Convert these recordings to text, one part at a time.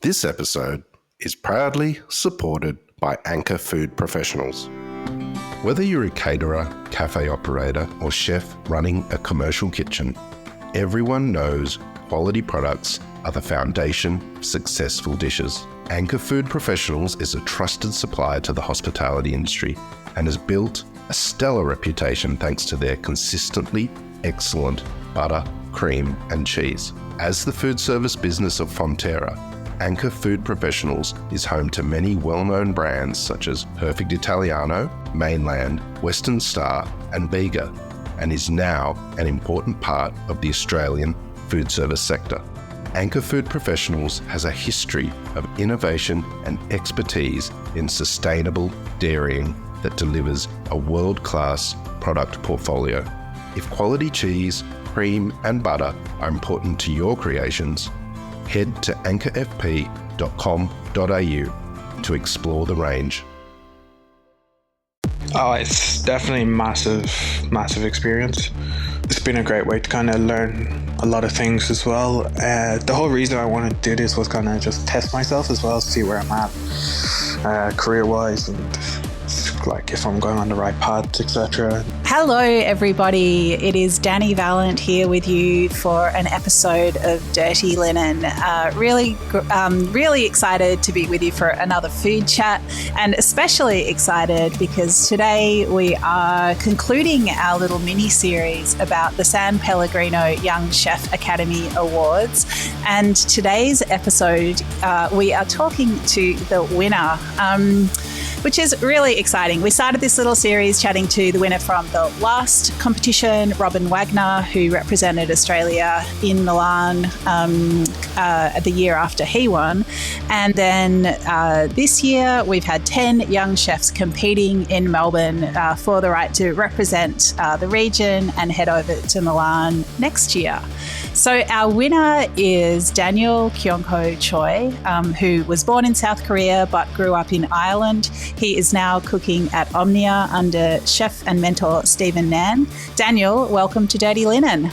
This episode is proudly supported by Anchor Food Professionals. Whether you're a caterer, cafe operator, or chef running a commercial kitchen, everyone knows quality products are the foundation of successful dishes. Anchor Food Professionals is a trusted supplier to the hospitality industry and has built a stellar reputation thanks to their consistently excellent butter, cream, and cheese. As the food service business of Fonterra, Anchor Food Professionals is home to many well-known brands such as Perfect Italiano, Mainland, Western Star, and Bega, and is now an important part of the Australian food service sector. Anchor Food Professionals has a history of innovation and expertise in sustainable dairying that delivers a world-class product portfolio. If quality cheese, cream, and butter are important to your creations, head to anchorfp.com.au to explore the range. Oh, it's definitely massive experience. It's been a great way to kind of learn a lot of things as well. The whole reason I wanted to do this was kind of just test myself as well, see where I'm at career-wise and like if I'm going on the right path, etc. Hello everybody, it is Dani Valent here with you for an episode of Dirty Linen. Really excited to be with you for another food chat, and especially excited because today we are concluding our little mini-series about the San Pellegrino Young Chef Academy Awards. And today's episode, we are talking to the winner, which is really exciting. We started this little series chatting to the winner from the last competition, Robin Wagner, who represented Australia in Milan the year after he won. And then this year, we've had 10 young chefs competing in Melbourne for the right to represent the region and head over to Milan next year. So our winner is Daniel KyongHo Choi, who was born in South Korea but grew up in Ireland. He is now cooking at Omnia under chef and mentor Stephen Nan. Daniel, welcome to Dirty Linen.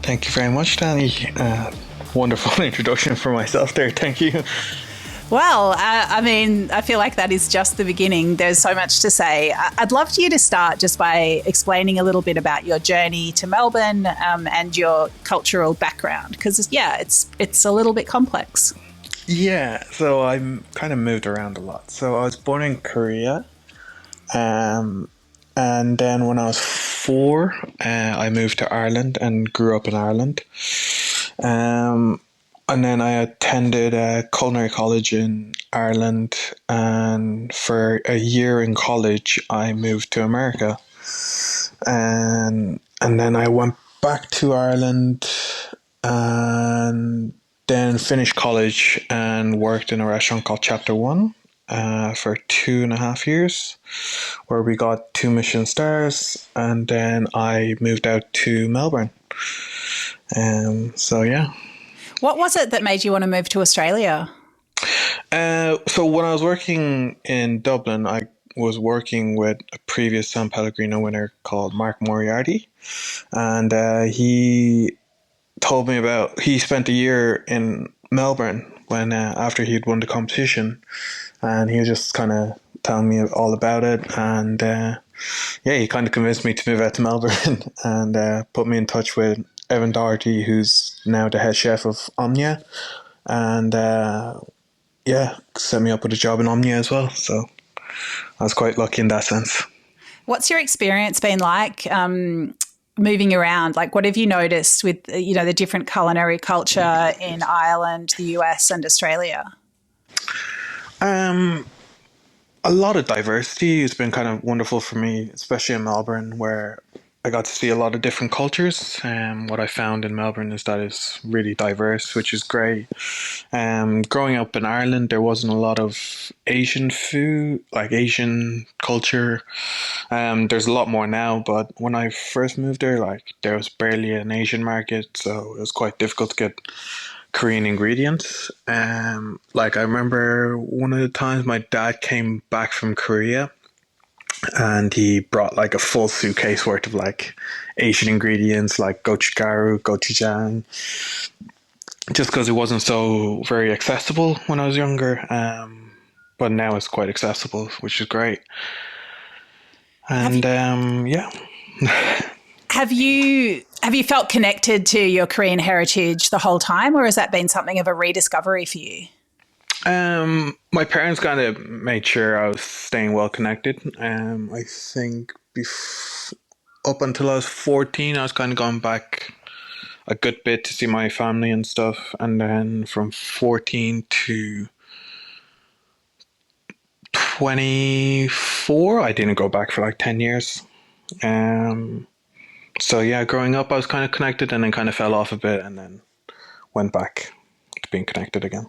Thank you very much, Dani. Wonderful introduction for myself there. Thank you. Well, I feel like that is just the beginning. There's so much to say. I'd love you to start just by explaining a little bit about your journey to Melbourne and your cultural background, because, it's a little bit complex. Yeah, so I'm kind of moved around a lot. So I was born in Korea, and then when I was 4, I moved to Ireland and grew up in Ireland. And then I attended a culinary college in Ireland, and for a year in college, I moved to America. And then I went back to Ireland and then finished college and worked in a restaurant called Chapter One for 2.5 years, where we got 2 Michelin stars, and then I moved out to Melbourne. So yeah. What was it that made you want to move to Australia? So when I was working in Dublin, I was working with a previous San Pellegrino winner called Mark Moriarty, and he told me he spent a year in Melbourne when after he'd won the competition, and he was just kind of telling me all about it, and he kind of convinced me to move out to Melbourne and put me in touch with Evan Doherty, who's now the head chef of Omnia, and set me up with a job in Omnia as well. So I was quite lucky in that sense. What's your experience been like moving around? Like, what have you noticed with the different culinary culture in Ireland, the US, and Australia? A lot of diversity has been kind of wonderful for me, especially in Melbourne, where I got to see a lot of different cultures. What I found in Melbourne is that it's really diverse, which is great. Growing up in Ireland, there wasn't a lot of Asian food, like Asian culture. There's a lot more now, but when I first moved there, there was barely an Asian market, so it was quite difficult to get Korean ingredients. I remember one of the times my dad came back from Korea, and he brought a full suitcase worth of Asian ingredients like gochugaru, gochujang, just because it wasn't so very accessible when I was younger. But now it's quite accessible, which is great. Have And you, yeah. have you felt connected to your Korean heritage the whole time, or has that been something of a rediscovery for you? My parents kind of made sure I was staying well connected. I think up until I was 14, I was kind of going back a good bit to see my family and stuff. And then from 14 to 24, I didn't go back for like 10 years. Um, so yeah, growing up, I was kind of connected and then kind of fell off a bit and then went back to being connected again.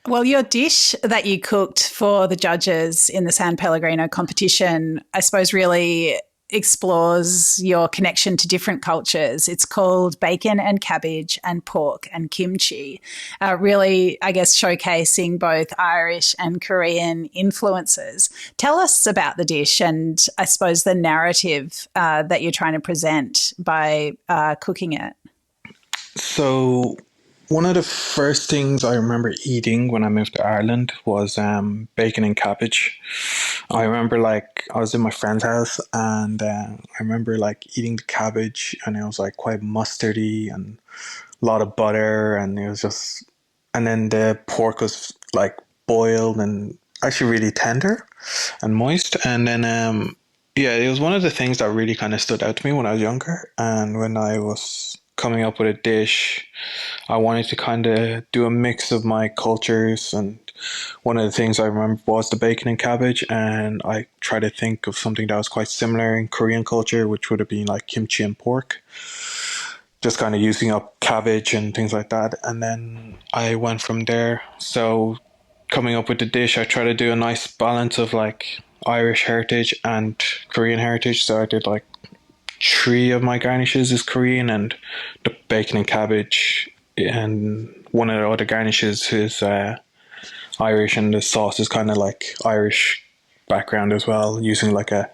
Well, your dish that you cooked for the judges in the San Pellegrino competition, I suppose, really explores your connection to different cultures. It's called Bacon and Cabbage and Pork and Kimchi, really, I guess, showcasing both Irish and Korean influences. Tell us about the dish and I suppose the narrative that you're trying to present by cooking it. So one of the first things I remember eating when I moved to Ireland was bacon and cabbage. I remember like I was in my friend's house and I remember like eating the cabbage and it was like quite mustardy and a lot of butter and it was just and then the pork was like boiled and actually really tender and moist and then yeah, it was one of the things that really kind of stood out to me when I was younger and when I was coming up with a dish I wanted to kind of do a mix of my cultures, and one of the things I remember was the bacon and cabbage, and I tried to think of something that was quite similar in Korean culture, which would have been like kimchi and pork, just kind of using up cabbage and things like that, and then I went from there. So coming up with the dish, I try to do a nice balance of like Irish heritage and Korean heritage. So I did like three of my garnishes is Korean and the bacon and cabbage and one of the other garnishes is Irish and the sauce is kind of like Irish background as well using like a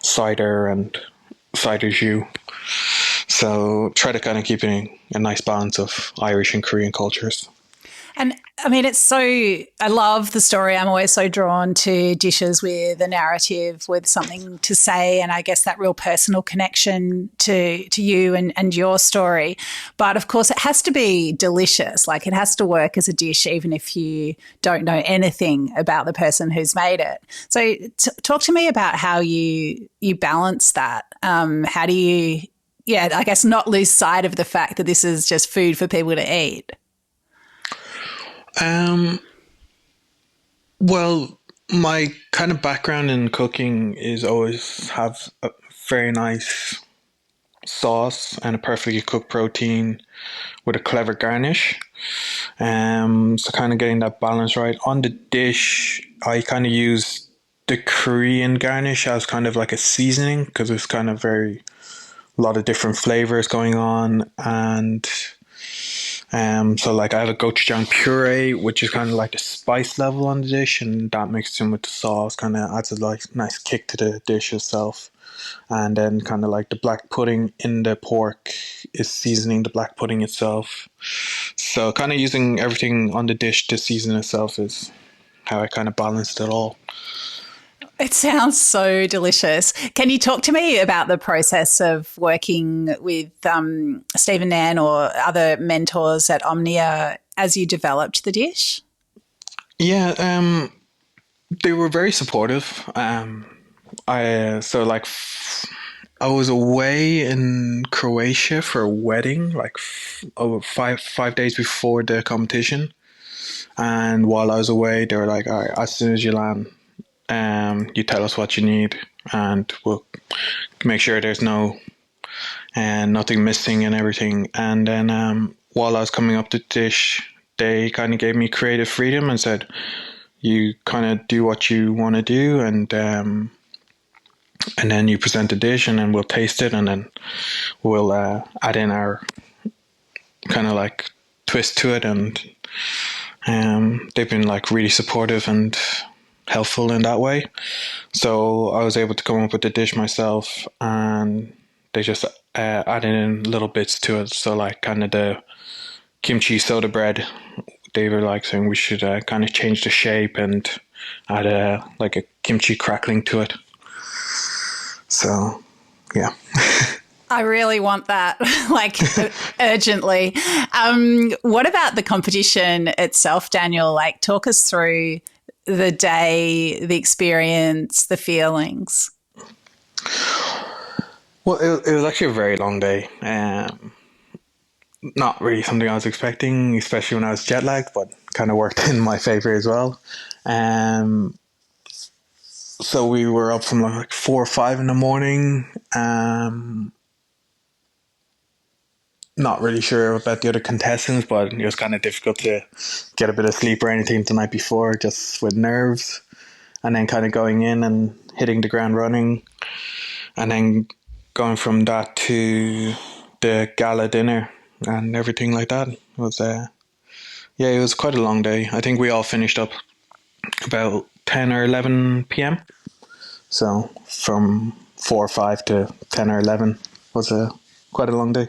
cider and cider jus. So try to kind of keep it a nice balance of Irish and Korean cultures. And I mean, I love the story. I'm always so drawn to dishes with a narrative, with something to say, and I guess that real personal connection to you and your story. But of course, it has to be delicious. Like it has to work as a dish, even if you don't know anything about the person who's made it. So talk to me about how you balance that. How do you, yeah, I guess not lose sight of the fact that this is just food for people to eat? Well, my kind of background in cooking is always have a very nice sauce and a perfectly cooked protein with a clever garnish. So kind of getting that balance right. On the dish, I kind of use the Korean garnish as kind of like a seasoning because it's kind of very a lot of different flavors going on and so like I have a gochujang puree, which is kind of like the spice level on the dish, and that mixed in with the sauce kind of adds a like nice kick to the dish itself. And then kind of like the black pudding in the pork is seasoning the black pudding itself. So kind of using everything on the dish to season itself is how I kind of balanced it all. It sounds so delicious. Can you talk to me about the process of working with Stephen Nan or other mentors at Omnia as you developed the dish? Yeah, they were very supportive. I so like I was away in Croatia for a wedding, like over five days before the competition. And while I was away, they were like, "All right, as soon as you land, you tell us what you need, and we'll make sure there's nothing missing and everything." And then while I was coming up the dish, they kind of gave me creative freedom and said, "You kind of do what you want to do, and then you present the dish, and then we'll taste it, and then we'll add in our kind of like twist to it." And they've been like really supportive and helpful in that way. So I was able to come up with the dish myself, and they just added in little bits to it. So like kind of the kimchi soda bread. They were like saying we should kind of change the shape and add like a kimchi crackling to it. So, yeah. I really want that, like urgently. What about the competition itself, Daniel? Like, talk us through the day, the experience, the feelings. Well, it was actually a very long day. Not really something I was expecting, especially when I was jet lagged, but kind of worked in my favor as well. So we were up from like 4 or 5 in the morning. Not really sure about the other contestants, but it was kind of difficult to get a bit of sleep or anything the night before, just with nerves. And then kind of going in and hitting the ground running. And then going from that to the gala dinner and everything like that. It was, it was quite a long day. I think we all finished up about 10 or 11 p.m. So from 4 or 5 to 10 or 11 was quite a long day.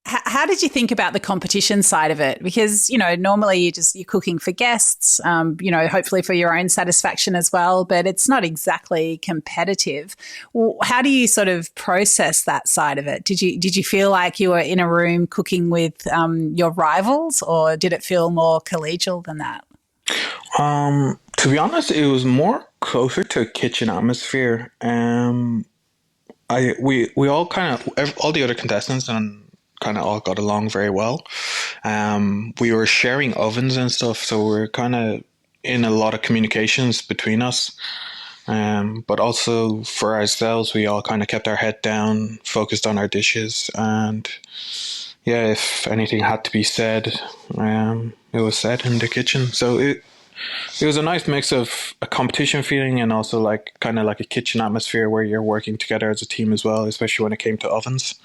How did you think about the competition side of it? Because, normally you're cooking for guests, hopefully for your own satisfaction as well, but it's not exactly competitive. How do you sort of process that side of it? Did you feel like you were in a room cooking with your rivals, or did it feel more collegial than that? To be honest, it was more closer to a kitchen atmosphere. We all kind of, all the other contestants and kind of all got along very well. We were sharing ovens and stuff, so we were kind of in a lot of communications between us. But also for ourselves, we all kind of kept our head down, focused on our dishes, and if anything had to be said, it was said in the kitchen. So it was a nice mix of a competition feeling and also like kind of like a kitchen atmosphere where you're working together as a team as well, especially when it came to ovens.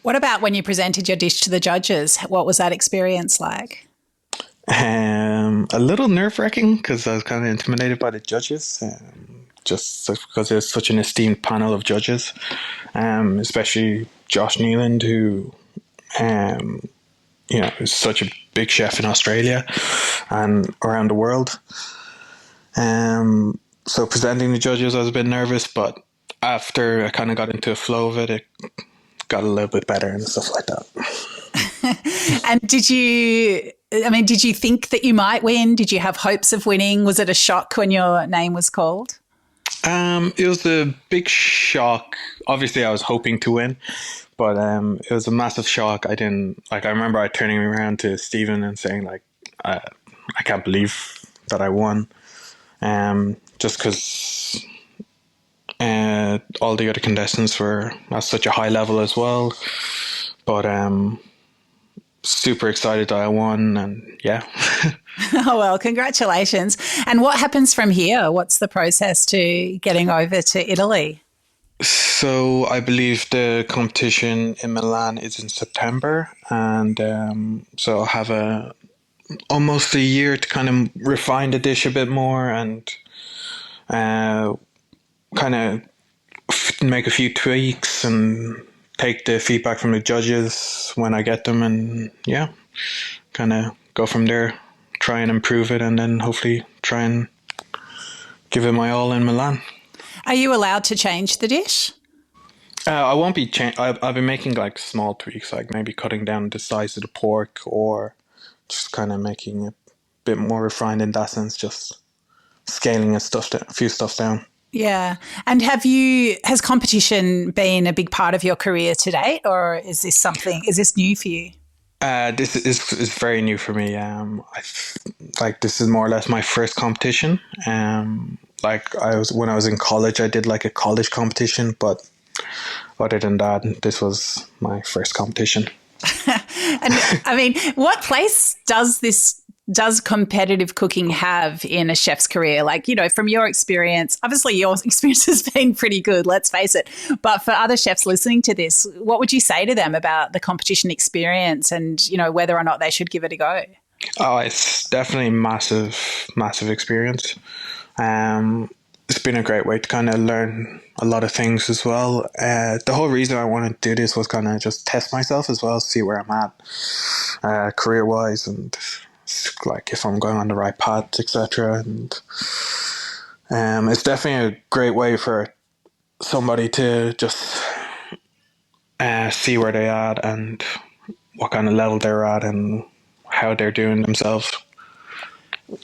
What about when you presented your dish to the judges? What was that experience like? A little nerve-wracking because I was kind of intimidated by the judges, just because there's such an esteemed panel of judges, especially Josh Nealand, who is such a big chef in Australia and around the world. So presenting the judges, I was a bit nervous, but after I kind of got into a flow of it, it got a little bit better and stuff like that. And did you think that you might win? Did you have hopes of winning? Was it a shock when your name was called? It was a big shock. Obviously, I was hoping to win, but it was a massive shock. I remember turning around to Stephen and saying, like, I can't believe that I won. Just because all the other contestants were at such a high level as well. But super excited that I won, and yeah. Oh, well, congratulations. And what happens from here? What's the process to getting over to Italy? So I believe the competition in Milan is in September, and so I'll have almost a year to kind of refine the dish a bit more and kind of make a few tweaks and take the feedback from the judges when I get them, and kind of go from there, try and improve it, and then hopefully try and give it my all in Milan. Are you allowed to change the dish? I won't be I've been making like small tweaks, like maybe cutting down the size of the pork or just kind of making it a bit more refined in that sense, just scaling a few stuff down. Yeah. And has competition been a big part of your career to date, or is this new for you? This is very new for me. This is more or less my first competition. When I was in college, I did like a college competition, but other than that, this was my first competition. And I mean, what place does competitive cooking have in a chef's career? Like, from your experience, obviously your experience has been pretty good, let's face it. But for other chefs listening to this, what would you say to them about the competition experience and, whether or not they should give it a go? Oh, it's definitely massive, massive experience. it's been a great way to kind of learn a lot of things as well. The whole reason I wanted to do this was kind of just test myself as well, see where I'm at career wise, and like if I'm going on the right path, etc. And it's definitely a great way for somebody to just see where they're at and what kind of level they're at and how they're doing themselves.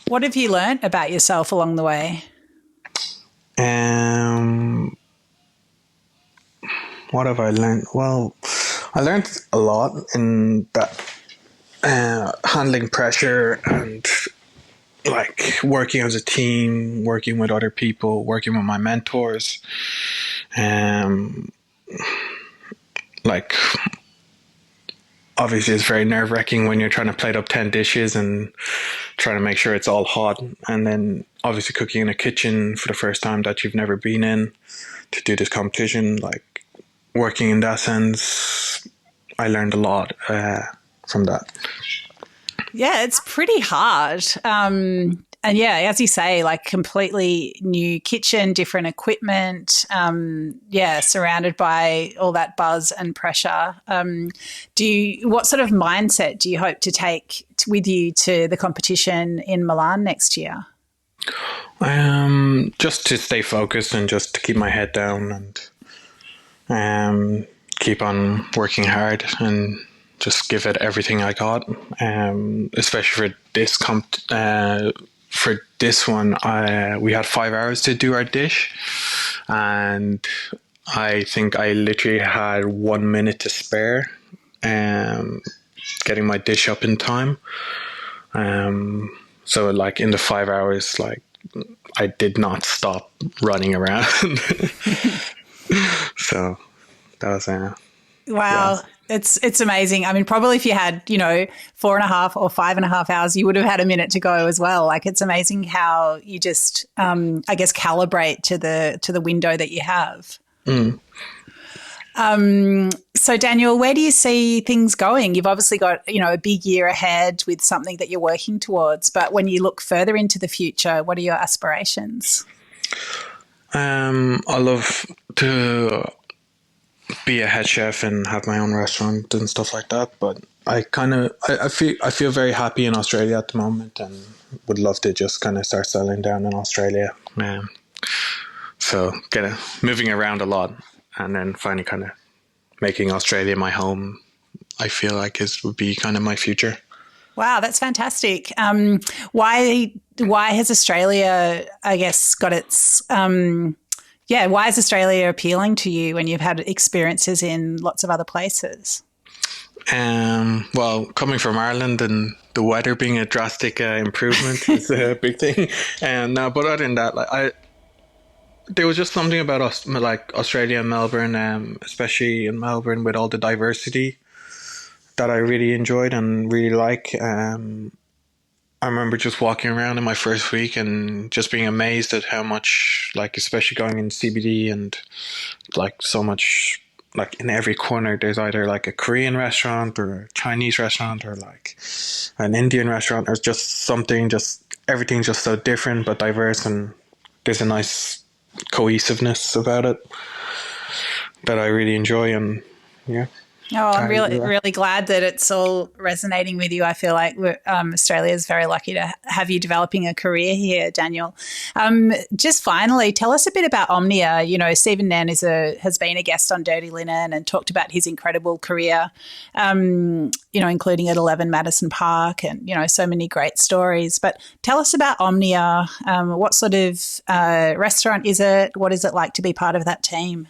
What have you learnt about yourself along the way? What have I learned? Well, I learned a lot in that handling pressure and like working as a team, working with other people, working with my mentors. Like, obviously it's very nerve-wracking when you're trying to plate up 10 dishes and trying to make sure it's all hot, and then obviously cooking in a kitchen for the first time that you've never been in to do this competition. Like, working in that sense, I learned a lot from that. Yeah, it's pretty hard. And yeah, as you say, like completely new kitchen, different equipment, surrounded by all that buzz and pressure. What sort of mindset do you hope to take with you to the competition in Milan next year? Just to stay focused and just to keep my head down and keep on working hard and just give it everything I got. Especially for this for this one, we had 5 hours to do our dish, and I think I literally had 1 minute to spare, getting my dish up in time. So like in the 5 hours, like I did not stop running around. So that was wow. Yeah. It's amazing. I mean, probably if you had, 4.5 or 5.5 hours, you would have had a minute to go as well. Like, it's amazing how you just, I guess, calibrate to the window that you have. Mm. So, Daniel, where do you see things going? You've obviously got, a big year ahead with something that you're working towards. But when you look further into the future, what are your aspirations? I love to be a head chef and have my own restaurant and stuff like that, but I feel very happy in Australia at the moment and would love to just kind of start settling down in Australia. So moving around a lot and then finally kind of making Australia my home, I feel like would be kind of my future. Wow, that's fantastic. Why has Australia, I guess, got its why is Australia appealing to you when you've had experiences in lots of other places? Well, coming from Ireland and the weather being a drastic improvement is a big thing. But other than that, there was just something about Australia and Melbourne, especially in Melbourne with all the diversity that I really enjoyed and really like. I remember just walking around in my first week and just being amazed at how much, like, especially going in CBD and like so much, like in every corner, there's either like a Korean restaurant or a Chinese restaurant or like an Indian restaurant or just something, just everything's just so different but diverse, and there's a nice cohesiveness about it that I really enjoy. And yeah. Oh, I'm really glad that it's all resonating with you. I feel like Australia is very lucky to have you developing a career here, Daniel. Just finally, tell us a bit about Omnia. Stephen Nan has been a guest on Dirty Linen and talked about his incredible career, including at 11 Madison Park and, so many great stories. But tell us about Omnia. What sort of restaurant is it? What is it like to be part of that team?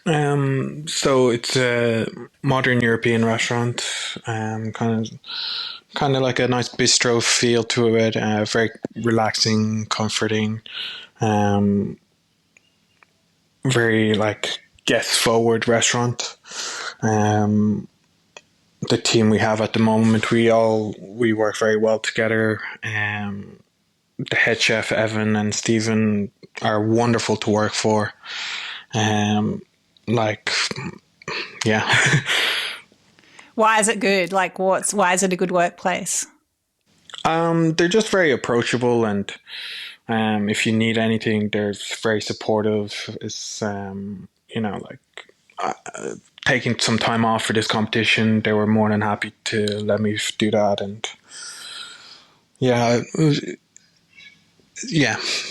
So it's a modern European restaurant, kind of like a nice bistro feel to it, very relaxing, comforting, very like guest forward restaurant. The team we have at the moment, we work very well together. The head chef Evan and Stephen are wonderful to work for. Why is it good? Like, why is it a good workplace? They're just very approachable and If you need anything, they're very supportive. It's, taking some time off for this competition, they were more than happy to let me do that. And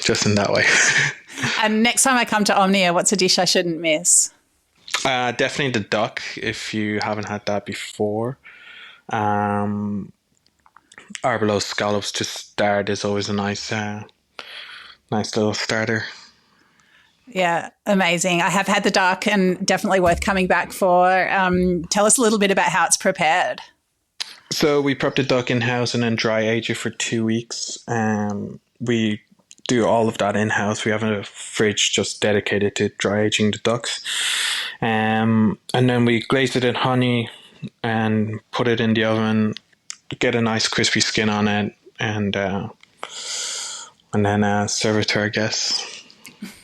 just in that way. And next time I come to Omnia, what's a dish I shouldn't miss? Definitely the duck, if you haven't had that before. Arbelow's scallops to start is always a nice little starter. Yeah, amazing. I have had the duck and definitely worth coming back for. Tell us a little bit about how it's prepared. So we prep the duck in-house and then dry age it for 2 weeks. We do all of that in-house. We have a fridge just dedicated to dry aging the ducks. And then we glaze it in honey and put it in the oven, get a nice crispy skin on it, and then serve it to our guests.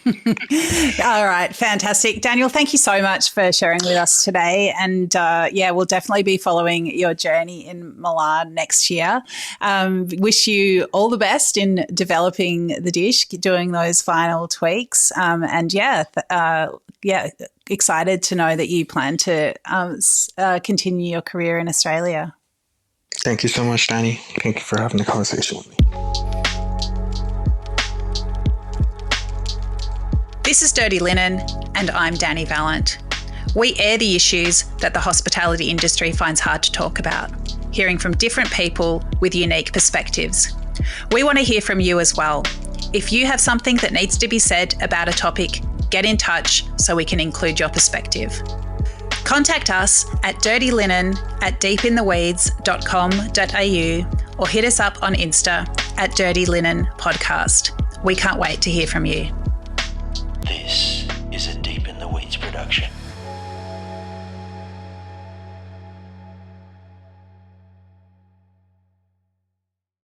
All right, fantastic. Daniel, thank you so much for sharing with us today. And we'll definitely be following your journey in Milan next year. Wish you all the best in developing the dish, doing those final tweaks. Excited to know that you plan to continue your career in Australia. Thank you so much, Dani. Thank you for having the conversation with me. This is Dirty Linen, and I'm Dani Valent. We air the issues that the hospitality industry finds hard to talk about, hearing from different people with unique perspectives. We want to hear from you as well. If you have something that needs to be said about a topic, get in touch so we can include your perspective. Contact us at dirtylinen@deepintheweeds.com.au or hit us up on Insta at Dirty Linen Podcast. We can't wait to hear from you. This